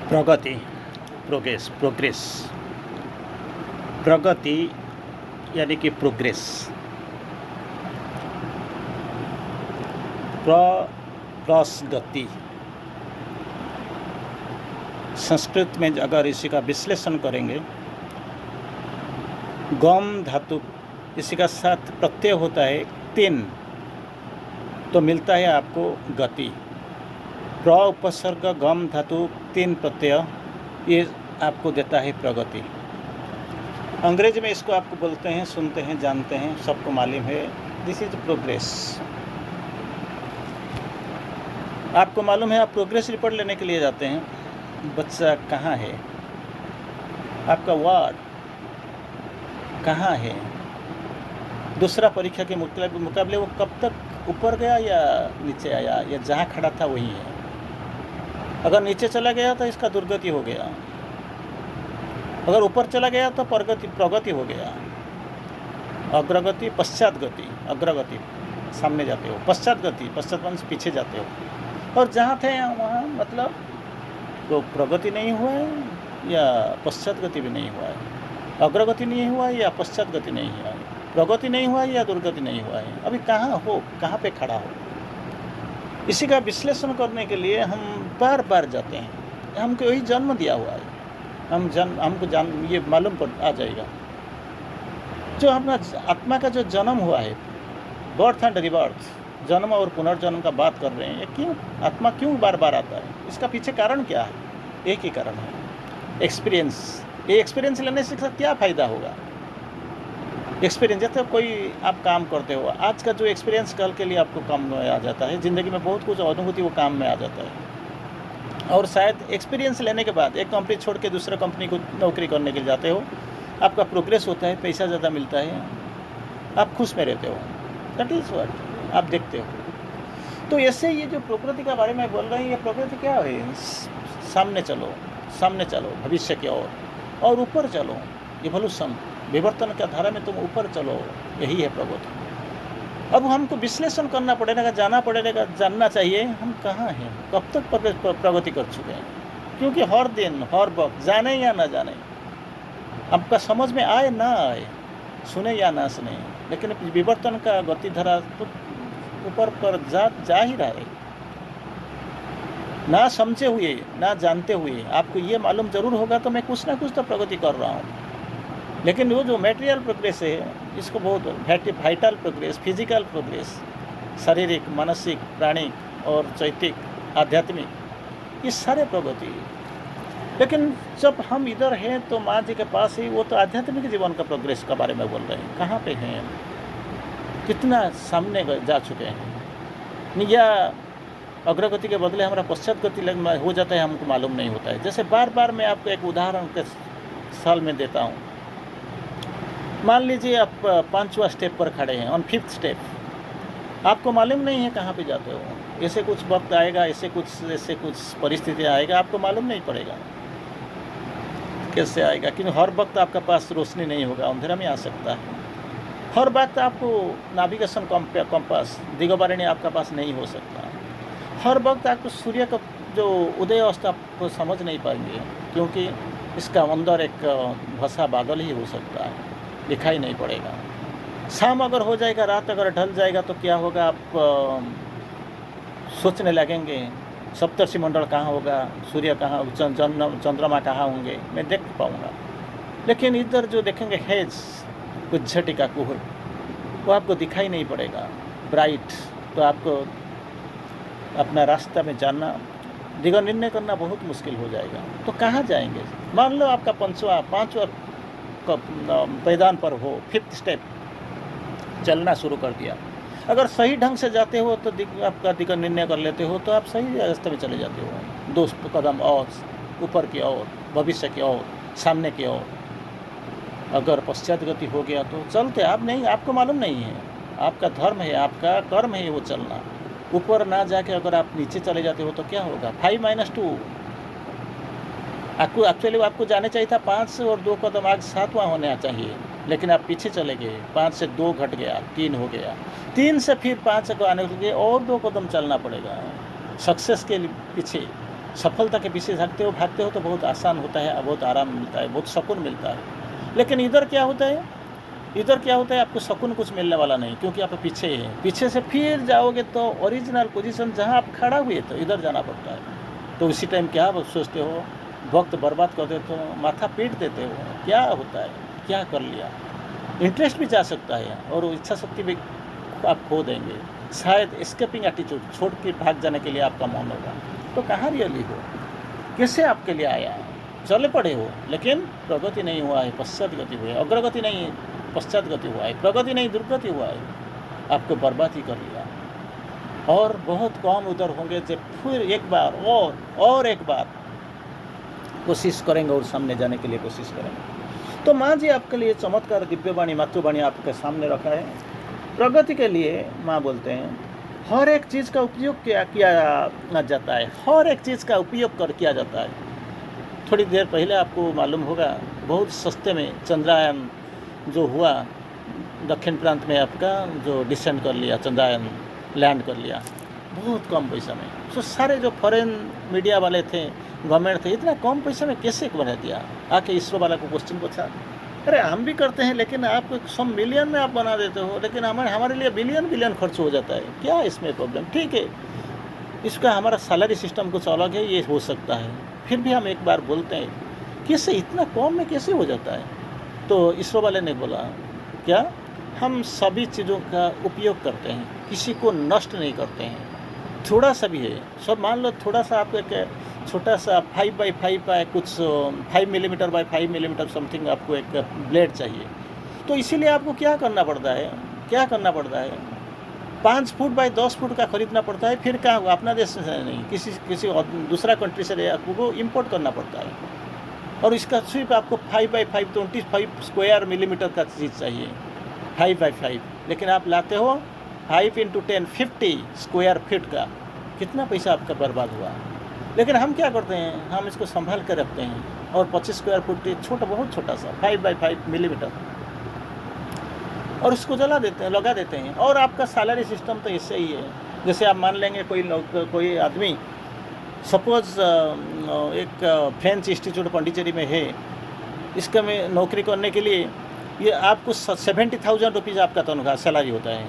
प्रगति, progress. प्रगति यानी कि progress. Plus गति। संस्कृत में अगर इसी का विश्लेषण करेंगे, गम धातु इसी का साथ प्रत्यय होता है 3, तो मिलता है आपको गति। प्र उपसर्ग गम धातु 3 प्रत्यय, ये आपको देता है प्रगति। अंग्रेजी में इसको आपको बोलते हैं, सुनते हैं, जानते हैं, सबको मालूम है, दिस इज प्रोग्रेस। आपको मालूम है, आप प्रोग्रेस रिपोर्ट लेने के लिए जाते हैं, बच्चा कहाँ है, आपका वार्ड कहाँ है, दूसरा परीक्षा के मुकाबले वो कब तक ऊपर गया या नीचे आया, या जहाँ खड़ा था वही है। अगर नीचे चला गया तो इसका दुर्गति हो गया, अगर ऊपर चला गया तो प्रगति हो गया। अग्रगति, पश्चात गति। अग्रगति सामने जाते हो, पश्चात गति, पश्चात वंश पीछे जाते हो, और जहाँ थे वहाँ मतलब तो प्रगति नहीं हुआ है या पश्चात गति भी नहीं हुआ है, अग्रगति नहीं हुआ है या पश्चात गति नहीं हुआ है, प्रगति नहीं हुआ है या दुर्गति नहीं हुआ है। अभी कहाँ हो, कहाँ पे खड़ा हो, इसी का विश्लेषण करने के लिए हम बार बार जाते हैं। हमको यही जन्म दिया हुआ है, हमको ये मालूम पड़ आ जाएगा। जो हमारा आत्मा का जो जन्म हुआ है, बर्थ एंड रिबर्थ, जन्म और पुनर्जन्म का बात कर रहे हैं, ये क्यों आत्मा क्यों बार बार आता है, इसका पीछे कारण क्या है? एक ही कारण है, एक्सपीरियंस। ये एक्सपीरियंस लेने से क्या फ़ायदा होगा? एक्सपीरियंस, जैसे कोई आप काम करते हो, आज का जो एक्सपीरियंस कल के लिए आपको काम में आ जाता है, ज़िंदगी में बहुत कुछ अनुभूति वो काम में आ जाता है। और शायद एक्सपीरियंस लेने के बाद एक कंपनी छोड़ के दूसरा कंपनी को नौकरी करने के लिए जाते हो, आपका प्रोग्रेस होता है, पैसा ज़्यादा मिलता है, आप खुश में रहते हो, दैट इज़ व्हाट आप देखते हो। तो ऐसे ये जो प्रकृति के बारे में बोल रहे हैं, ये प्रकृति क्या है? सामने चलो भविष्य की ओर, और ऊपर चलो, इवोल्यूशन, विवर्तन का धारा में तुम ऊपर चलो, यही है प्रगति। अब हमको विश्लेषण करना पड़ेगा, जाना पड़ेगा, जानना चाहिए हम कहाँ हैं, कब तक प्रगति कर चुके हैं। क्योंकि हर दिन हर वक्त, जाने या ना जाने, आपका समझ में आए ना आए, सुने या ना सुने, लेकिन विवर्तन का गति धारा तो ऊपर पर जा ही रहा है। ना समझे हुए, ना जानते हुए आपको ये मालूम जरूर होगा तो मैं कुछ ना कुछ तो प्रगति कर रहा हूँ। लेकिन वो जो मटेरियल प्रोग्रेस है, इसको बहुत वाइटल प्रोग्रेस, फिजिकल प्रोग्रेस, शारीरिक, मानसिक, प्राणिक और चैतिक, आध्यात्मिक, ये सारे प्रगति। लेकिन जब हम इधर हैं तो माँ जी के पास ही, वो तो आध्यात्मिक जीवन का प्रोग्रेस के बारे में बोल रहे हैं। कहाँ पे हैं, कितना सामने जा चुके हैं, या अग्रगति के बदले हमारा पश्चात गति हो जाता है, हमको मालूम नहीं होता है। जैसे बार बार मैं आपको एक उदाहरण के साल में देता हूँ। मान लीजिए आप 5वां स्टेप पर खड़े हैं, ऑन 5th स्टेप, आपको मालूम नहीं है कहाँ पे जाते हो। ऐसे कुछ वक्त आएगा, ऐसे कुछ परिस्थितियाँ आएगा, आपको मालूम नहीं पड़ेगा कैसे आएगा। क्योंकि हर वक्त आपका पास रोशनी नहीं होगा, अंधेरा में आ सकता है। हर वक्त आपको नेविगेशन कंपास, दिगोबारिणी आपका पास नहीं हो सकता। हर वक्त आपको सूर्य का जो उदय अवस्था आपको समझ नहीं पाएंगे, क्योंकि इसका अंदर एक भसा बादल ही हो सकता है, दिखाई नहीं पड़ेगा। शाम अगर हो जाएगा, रात अगर ढल जाएगा तो क्या होगा, आप सोचने लगेंगे सप्तर्षि मंडल कहाँ होगा, सूर्य कहाँ, चंद्रमा कहाँ होंगे, मैं देख पाऊँगा। लेकिन इधर जो देखेंगे हेज, कुछ झटिका कुहर, वो आपको दिखाई नहीं पड़ेगा ब्राइट। तो आपको अपना रास्ता में जानना, दिशा निर्णय करना बहुत मुश्किल हो जाएगा। तो कहाँ जाएंगे? मान लो आपका पाँचवा मैदान पर हो, 5th स्टेप चलना शुरू कर दिया। अगर सही ढंग से जाते हो तो आपका दिशा निर्णय कर लेते हो, तो आप सही रास्ते में चले जाते हो, 2 कदम और ऊपर की ओर, भविष्य की ओर, सामने की ओर। अगर पश्चात गति हो गया तो चलते आप नहीं, आपको मालूम नहीं है, आपका धर्म है, आपका कर्म है वो चलना। ऊपर ना जाके अगर आप नीचे चले जाते हो तो क्या होगा? 5-2 आपको एक्चुअली आपको जाने चाहिए था 5 और 2 कदम आगे 7वां होना चाहिए, लेकिन आप पीछे चले गए, 5 से 2 घट गया, 3 हो गया, 3 से फिर 5 को आने के लिए और 2 कदम चलना पड़ेगा सक्सेस के पीछे। सफलता के पीछे भागते हो तो बहुत आसान होता है, बहुत आराम मिलता है, बहुत सुकून मिलता है। लेकिन इधर क्या होता है, आपको सुकून कुछ मिलने वाला नहीं, क्योंकि आप पीछे हैं। पीछे से फिर जाओगे तो ओरिजिनल पोजीशन जहाँ आप खड़ा हुए तो इधर जाना पड़ता है। तो उसी टाइम क्या आप सोचते हो, वक्त बर्बाद कर देते हो, माथा पीट देते हो, क्या होता है, क्या कर लिया। इंटरेस्ट भी जा सकता है और इच्छा शक्ति भी आप खो देंगे। शायद एस्केपिंग एटीट्यूड, छोड़ के भाग जाने के लिए आपका मन होगा। तो कहाँ रियली हो, कैसे आपके लिए आया है, चले पड़े हो, लेकिन प्रगति नहीं हुआ है, पश्चात गति हुई है। अग्रगति नहीं, पश्चात गति हुआ है। प्रगति नहीं, दुर्गति हुआ है। आपको बर्बाद ही कर लिया। और बहुत कम उधर होंगे जब फिर एक बार और एक बार कोशिश करेंगे और सामने जाने के लिए कोशिश करेंगे। तो माँ जी आपके लिए चमत्कार दिव्यवाणी मातृवाणी आपके सामने रखा है। प्रगति के लिए माँ बोलते हैं हर एक चीज़ का उपयोग किया जाता है, हर एक चीज़ का उपयोग किया जाता है। थोड़ी देर पहले आपको मालूम होगा, बहुत सस्ते में चंद्रयान जो हुआ, दक्षिण प्रांत में आपका जो डिसेंड कर लिया, चंद्रयान लैंड कर लिया बहुत कम पैसा में। तो सारे जो फॉरेन मीडिया वाले थे, गवर्नमेंट थे, इतना कम पैसे में कैसे बना दिया। आके इसरो वाला को क्वेश्चन पूछा, अरे हम भी करते हैं लेकिन आप 100 मिलियन में आप बना देते हो, लेकिन हमारे लिए बिलियन खर्च हो जाता है, क्या इसमें प्रॉब्लम। ठीक है, इसका हमारा सैलरी सिस्टम कुछ अलग है, ये हो सकता है। फिर भी हम एक बार बोलते हैं कैसे इतना कम में कैसे हो जाता है। तो इसरो वाले ने बोला, क्या हम सभी चीज़ों का उपयोग करते हैं, किसी को नष्ट नहीं करते हैं। थोड़ा सा भी है, सब मान लो थोड़ा सा आपको एक छोटा सा 5x5 का कुछ 5 मिलीमीटर बाय 5 मिलीमीटर समथिंग आपको एक ब्लेड चाहिए। तो इसीलिए आपको क्या करना पड़ता है, 5 फुट बाय 10 फुट का खरीदना पड़ता है। फिर कहाँ हुआ, अपना देश से नहीं, किसी दूसरा कंट्री से आपको इम्पोर्ट करना पड़ता है। और इसका सिर्फ आपको 5x5 25 स्क्वायर मिलीमीटर का चीज़ चाहिए, 5x5। लेकिन आप लाते हो 5 × 10 50 स्क्वायर फीट का, कितना पैसा आपका बर्बाद हुआ। लेकिन हम क्या करते हैं, हम इसको संभाल कर रखते हैं और 25 स्क्वायर फुट बहुत छोटा सा 5x5 मिलीमीटर, और इसको जला देते हैं, लगा देते हैं। और आपका सैलरी सिस्टम तो ऐसे ही है। जैसे आप मान लेंगे कोई आदमी सपोज एक फ्रेंच इंस्टीट्यूट पौंडीचेरी में है, इसका में नौकरी करने के लिए ये आपको 70,000 रुपीज़ आपका तनख्वाह सैलरी होता है।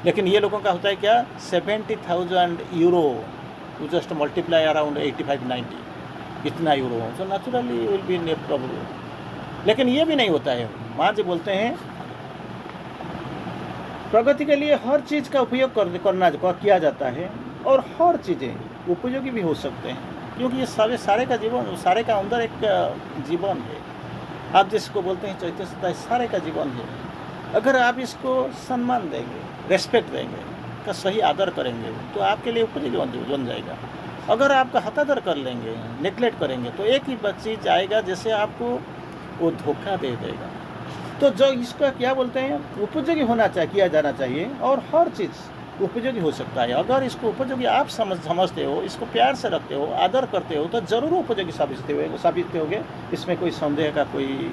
लेकिन ये लोगों का होता है क्या, 70,000 euro, you just multiply around 85-90 इतना यूरो हो, तो naturally will be no problem. लेकिन ये भी नहीं होता है। माँ जी बोलते हैं प्रगति के लिए हर चीज़ का उपयोग किया जाता है, और हर चीज़ें उपयोगी भी हो सकते हैं, क्योंकि ये सारे का जीवन, सारे का अंदर एक जीवन है। आप जिसको बोलते हैं चैत्य सत्ता, सारे का जीवन है। अगर आप इसको सम्मान देंगे, रेस्पेक्ट देंगे, का सही आदर करेंगे, तो आपके लिए उपयोगी बन जाएगा। अगर आपका हतादर कर लेंगे, नेग्लेक्ट करेंगे, तो एक ही चीज़ आएगा जैसे आपको वो धोखा दे देगा। तो जो इसका क्या बोलते हैं, उपयोगी किया जाना चाहिए, और हर चीज़ उपयोगी हो सकता है। अगर इसको उपयोगी आप समझते हो, इसको प्यार से रखते हो, आदर करते हो, तो ज़रूर उपयोगी साबित होगे। इसमें कोई संदेह का कोई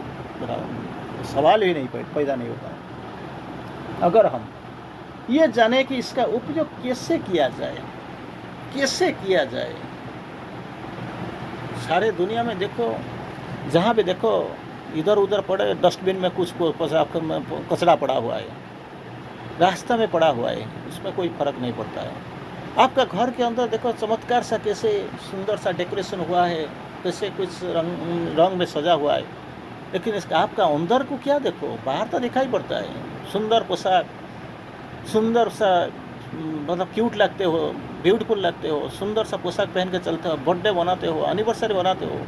सवाल ही नहीं पैदा नहीं होता। अगर हम ये जाने कि इसका उपयोग कैसे किया जाए। सारे दुनिया में देखो, जहाँ भी देखो इधर उधर पड़े, डस्टबिन में कुछ कचरा पड़ा हुआ है, रास्ता में पड़ा हुआ है, उसमें कोई फ़र्क नहीं पड़ता है। आपका घर के अंदर देखो चमत्कार सा, कैसे सुंदर सा डेकोरेशन हुआ है, कैसे कुछ रंग में सजा हुआ है। लेकिन इसका आपका अंदर को क्या देखो, बाहर तो दिखाई पड़ता है, सुंदर पोशाक, सुंदर सा मतलब क्यूट लगते हो, ब्यूटीफुल लगते हो, सुंदर सा पोशाक पहन के चलते हो, बर्थडे बनाते हो, एनिवर्सरी बनाते हो,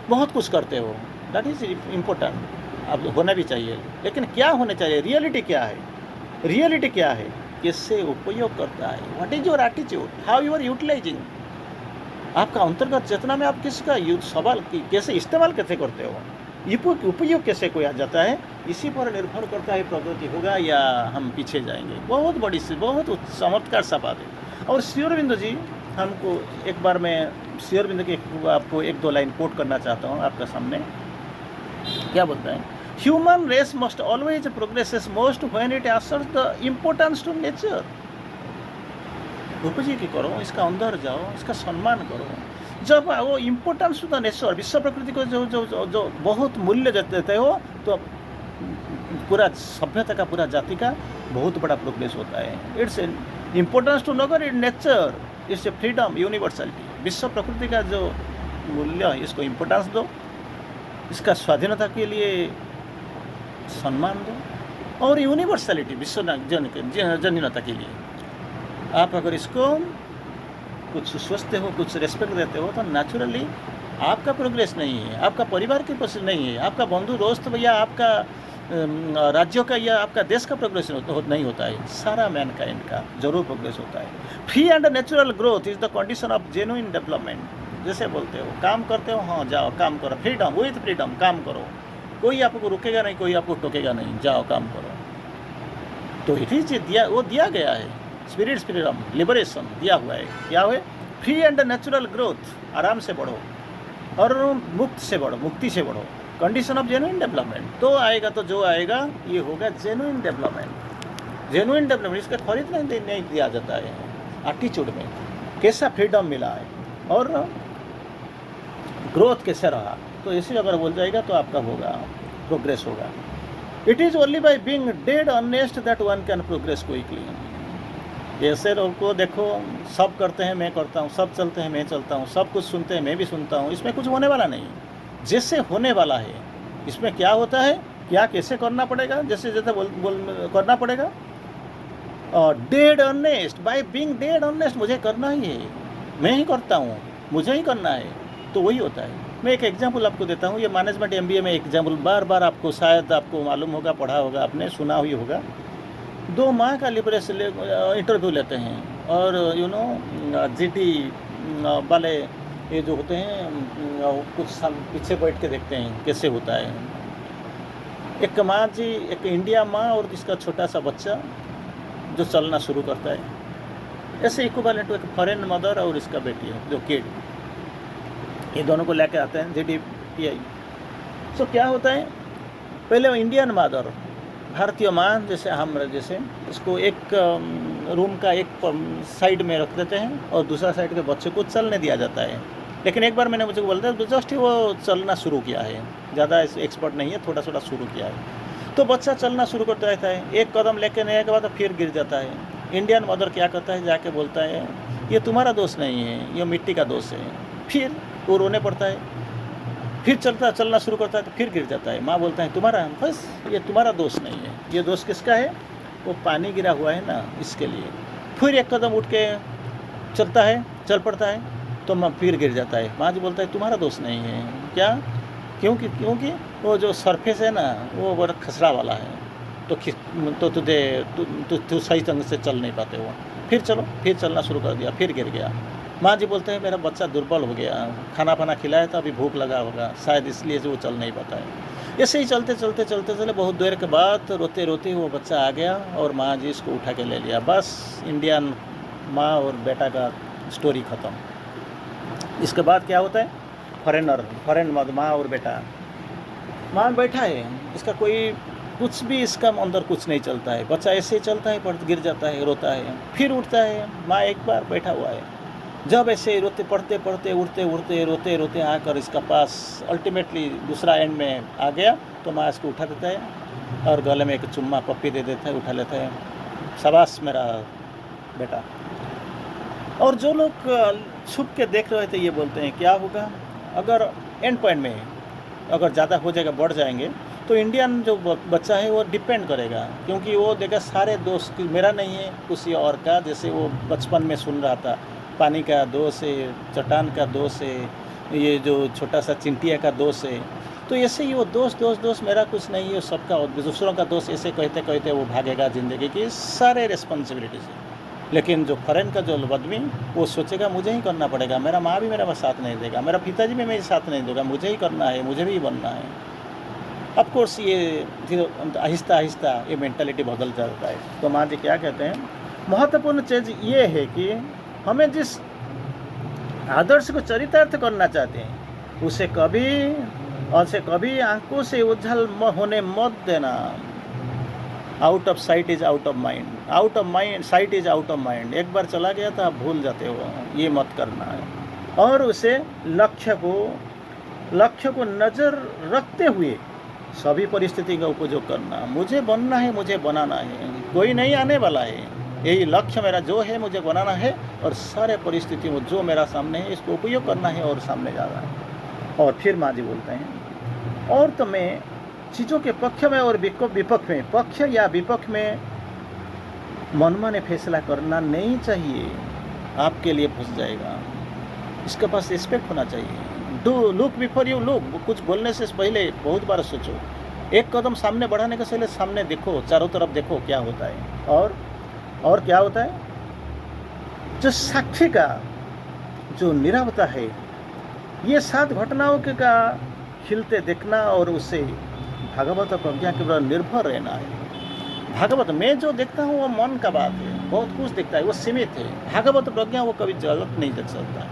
बहुत कुछ करते हो। दैट इज़ इम्पोर्टेंट, अब होना भी चाहिए। लेकिन क्या होना चाहिए, रियलिटी क्या है, कैसे उपयोग करता है, what is your attitude, how you are utilising. आपका अंतर्गत चेतना में आप किसका सवाल कैसे इस्तेमाल कैसे करते हो, उपयोग कैसे कोई आ जाता है, इसी पर निर्भर करता है प्रगति होगा या हम पीछे जाएंगे। बहुत बड़ी सी, बहुत चमत्कार सा बात है। और श्री अरविंद जी हमको, एक बार मैं श्री अरविंद के आपको 1-2 लाइन कोट करना चाहता हूँ आपका सामने। क्या बोलता है, human race must always progresses most when it asserts the importance to nature. उपयोगी करो, इसका अंदर जाओ, इसका सम्मान करो। जब वो इम्पोर्टेंस टू द नेचर, विश्व प्रकृति को जो जो जो, जो बहुत मूल्य देते हो, तो पूरा सभ्यता का, पूरा जाति का बहुत बड़ा प्रोग्रेस होता है। इट्स इम्पोर्टेंस टू नगर in nature, it's a freedom, universality. विश्व प्रकृति का जो मूल्य है, इसको इम्पोर्टेंस दो, इसका स्वाधीनता के लिए सम्मान दो, और यूनिवर्सलिटी, विश्व जनीनता के लिए आप अगर इसको कुछ सोचते हो, कुछ रेस्पेक्ट देते हो, तो नेचुरली आपका प्रोग्रेस नहीं है, आपका परिवार की प्रोग्रेस नहीं है, आपका बंधु दोस्त या आपका राज्यों का या आपका देश का प्रोग्रेस नहीं होता है, सारा मैनकाइंड का जरूर प्रोग्रेस होता है। Free and natural growth is the condition of genuine development. जैसे बोलते हो, काम करते हो, हाँ जाओ काम करो, फ्रीडम, विथ फ्रीडम काम करो, कोई आपको रुकेगा नहीं, कोई आपको टोकेगा नहीं, जाओ काम करो। तो इट इज दिया, वो दिया गया है, स्पिरिट फ्रीडम, लिबरेशन दिया हुआ है। क्या हुए? फ्री एंड नेचुरल ग्रोथ, आराम से बढ़ो और मुक्त से बढ़ो, मुक्ति से बढ़ो, कंडीशन ऑफ जेन्युइन डेवलपमेंट। तो आएगा, तो जो आएगा ये होगा जेन्युइन डेवलपमेंट। जेन्युइन डेवलपमेंट इसका खरीद नहीं दिया जाता है। एटीट्यूड में कैसा फ्रीडम मिला है और ग्रोथ कैसे रहा, तो इसी अगर बोल जाएगा तो आपका होगा, प्रोग्रेस होगा। It is only by being dead honest that one can progress quickly. ऐसे लोग को देखो, सब करते हैं मैं करता हूँ, सब चलते हैं मैं चलता हूँ, सब कुछ सुनते हैं मैं भी सुनता हूँ, इसमें कुछ होने वाला नहीं। जैसे होने वाला है इसमें क्या होता है, क्या कैसे करना पड़ेगा, जैसे जैसे करना पड़ेगा। Dead honest, by being dead honest, मुझे करना ही है, मैं ही करता हूँ, मुझे ही करना है, तो वही होता है। मैं एक एग्जाम्पल आपको देता हूँ, ये मैनेजमेंट MBA में एग्जाम्पल बार बार आपको शायद आपको मालूम होगा, पढ़ा होगा, आपने सुना हुई होगा। 2 माह का लिबरेशन इंटरव्यू लेते हैं और GT वाले ये जो होते हैं कुछ साल पीछे बैठ के देखते हैं कैसे होता है। एक माँ जी, एक इंडिया माँ और इसका छोटा सा बच्चा जो चलना शुरू करता है, ऐसे इक्विवेलेंट एक फॉरेन मदर और इसका बेटी है जो किड, ये दोनों को लेके आते हैं GDPI। सो क्या होता है, पहले इंडियन मदर, भारतीय माँ जैसे हम जैसे, इसको एक रूम का एक साइड में रख देते हैं और दूसरा साइड के बच्चे को चलने दिया जाता है। लेकिन एक बार मैंने मुझे बोलता है जस्ट वो चलना शुरू किया है, ज़्यादा एक्सपर्ट नहीं है, थोड़ा थोड़ा शुरू किया है। तो बच्चा चलना शुरू करता रहता है, एक कदम लेके नहीं के बाद फिर गिर जाता है। इंडियन मदर क्या करता है, जाके बोलता है ये तुम्हारा दोष नहीं है, ये मिट्टी का दोष है। फिर वो रोने पड़ता है, फिर चलना शुरू करता है तो फिर गिर जाता है। माँ बोलता है तुम्हारा, बस ये तुम्हारा दोष नहीं है, ये दोष किसका है, वो पानी गिरा हुआ है ना, इसके लिए। फिर एक कदम उठ के चलता है, चल पड़ता है, तो माँ फिर गिर जाता है। माँ जी बोलता है तुम्हारा दोष नहीं है, क्या, क्योंकि वो जो सरफेस है ना वो बड़ा खसरा वाला है, तो तू सही ढंग से चल नहीं पाते हो। फिर चलो, फिर चलना शुरू कर दिया, फिर गिर गया। माँ जी बोलते हैं मेरा बच्चा दुर्बल हो गया, खाना पाना खिलाया था, अभी भूख लगा होगा, शायद इसलिए वो चल नहीं पाता है। ऐसे ही चलते बहुत देर के बाद रोते रोते वो बच्चा आ गया और माँ जी इसको उठा के ले लिया। बस इंडियन माँ और बेटा का स्टोरी ख़त्म। इसके बाद क्या होता है, फॉरेन माँ और बेटा, माँ बैठा है, इसका कोई कुछ भी इसका अंदर कुछ नहीं चलता है, बच्चा ऐसे ही चलता है, पर गिर जाता है, रोता है, फिर उठता है। माँ एक बार बैठा हुआ है, जब ऐसे रोते पढ़ते रोते रोते आकर इसका पास अल्टीमेटली दूसरा एंड में आ गया, तो माँ इसको उठा देता है और गले में एक चुम्मा पप्पी दे देता है, उठा लेता है, शाबाश मेरा बेटा। और जो लोग छुप के देख रहे थे ये बोलते हैं क्या होगा अगर एंड पॉइंट में अगर ज़्यादा हो जाएगा, बढ़ जाएंगे, तो इंडियन जो बच्चा है वो डिपेंड करेगा, क्योंकि वो देखा सारे दोस्त मेरा नहीं है, किसी और का। जैसे वो बचपन में सुन रहा था पानी का दोष है, चट्टान का दोष है, ये जो छोटा सा चिंटिया का दोष है, तो ऐसे ही वो दोस्त मेरा कुछ नहीं है, सबका दूसरों का दोष ऐसे कहते कहते वो भागेगा ज़िंदगी की सारे रिस्पॉन्सिबिलिटी से। लेकिन जो फॉरेन का जो आदमी वो सोचेगा मुझे ही करना पड़ेगा, मेरा माँ भी मेरा साथ नहीं देगा, मेरा पिताजी भी मेरे साथ नहीं देगा, मुझे ही करना है, मुझे भी बनना है। ऑफकोर्स ये आहिस्ता आहिस्ता ये मेंटालिटी बदल जाता है। तो माँ जी क्या कहते हैं, महत्वपूर्ण चीज़ ये है कि हमें जिस आदर्श को चरितार्थ करना चाहते हैं उसे कभी आंखों से उज्जवल होने मत देना। Out of site is out of mind, site is out of mind. एक बार चला गया तो आप भूल जाते हो, ये मत करना है। और उसे लक्ष्य को नज़र रखते हुए सभी परिस्थिति का उपयोग करना। मुझे बनना है, मुझे बनाना है, कोई नहीं आने वाला है, यही लक्ष्य मेरा जो है, मुझे बनाना है और सारे परिस्थिति में जो मेरा सामने है इसको उपयोग करना है और सामने जाना है। और फिर माँ जी बोलते हैं, और तो मैं चीज़ों के पक्ष में और विपक्ष में, पक्ष या विपक्ष में मनमाने फैसला करना नहीं चाहिए, आपके लिए फंस जाएगा। इसके पास रिस्पेक्ट होना चाहिए। Do look before you look, कुछ बोलने से पहले बहुत बार सोचो, एक कदम सामने बढ़ाने के पहले सामने देखो, चारों तरफ देखो क्या होता है। और क्या होता है, जो साक्षी का जो नीरवता है, ये 7 घटनाओं के का खिलते देखना और उससे भागवत प्रज्ञा के ऊपर निर्भर रहना है। भागवत में जो देखता हूँ वो मन का बात है, बहुत कुछ दिखता है, वो सीमित है। भागवत प्रज्ञा वो कभी गलत नहीं देख सकता।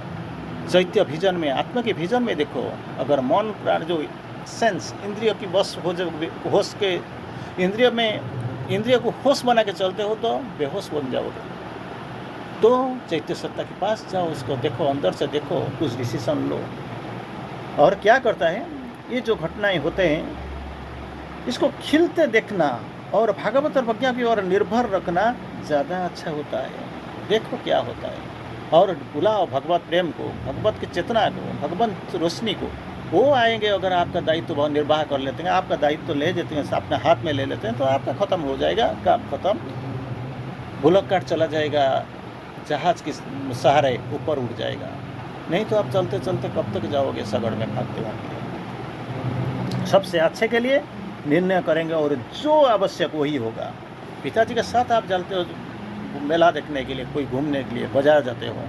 चैत्य विजन में, आत्मा के विजन में देखो, अगर मन प्राण जो सेंस इंद्रियों की बस हो होश के इंद्रिय को होश बना के चलते हो तो बेहोश बन जाओगे। तो चैत्य सत्ता के पास जाओ, उसको देखो, अंदर से देखो, कुछ डिसीजन लो। और क्या करता है, ये जो घटनाएं होते हैं इसको खिलते देखना और भागवत और प्रज्ञा की ओर निर्भर रखना ज़्यादा अच्छा होता है। देखो क्या होता है और बुलाओ भगवत प्रेम को, भगवत की चेतना को, भगवत रोशनी को। वो आएंगे अगर आपका दायित्व निर्वाह कर लेते हैं, आपका दायित्व ले लेते हैं, अपने हाथ में ले लेते हैं, तो आपका ख़त्म हो जाएगा, काम खत्म, बुलक काट चला जाएगा, जहाज़ की सहारे ऊपर उड़ जाएगा। नहीं तो आप चलते चलते कब तक जाओगे, सगड़ में भागते होंगे। सबसे अच्छे के लिए निर्णय करेंगे और जो आवश्यक वही होगा। पिताजी के साथ आप चलते हो मेला देखने के लिए, कोई घूमने के लिए, बाजार जाते हो,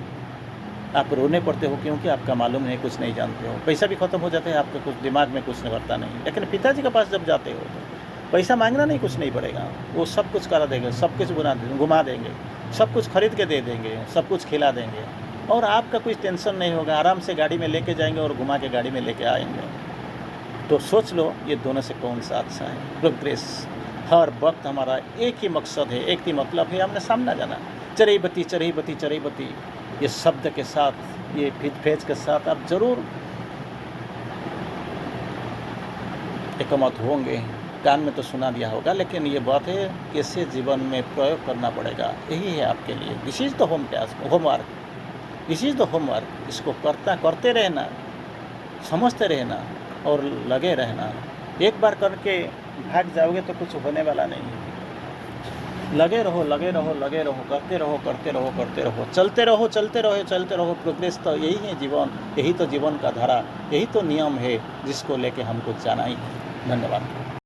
आप रोने पड़ते हो क्योंकि आपका मालूम नहीं, कुछ नहीं जानते हो, पैसा भी खत्म हो जाता है, आपके कुछ दिमाग में कुछ नहीं भरता नहीं। लेकिन पिताजी के पास जब जाते हो तो पैसा मांगना नहीं, कुछ नहीं पड़ेगा, वो सब कुछ करा देंगे, सब कुछ घुमा देंगे, सब कुछ खरीद के दे देंगे, सब कुछ खिला देंगे और आपका कोई टेंशन नहीं होगा। आराम से गाड़ी में लेके जाएंगे और घुमा के गाड़ी में लेके आएंगे। तो सोच लो ये दोनों से कौन सा अच्छा है। प्रोग्रेस हर वक्त हमारा एक ही मकसद है, एक ही मतलब है, हमने सामना जाना। चरैबती चरैबती चरैबती, ये शब्द के साथ, ये फेज के साथ आप जरूर एकमत होंगे। कान में तो सुना दिया होगा, लेकिन ये बात है कैसे जीवन में प्रयोग करना पड़ेगा, यही है आपके लिए। This is the homework, this is the homework. इसको करते रहना, समझते रहना और लगे रहना। एक बार करके भाग जाओगे तो कुछ होने वाला नहीं है। लगे रहो, लगे रहो, लगे रहो, करते रहो, करते रहो, करते रहो, चलते रहो, चलते रहो, चलते रहो। प्रोग्रेस तो यही है जीवन, यही तो जीवन का धारा, यही तो नियम है जिसको लेके हमको जाना ही है। धन्यवाद।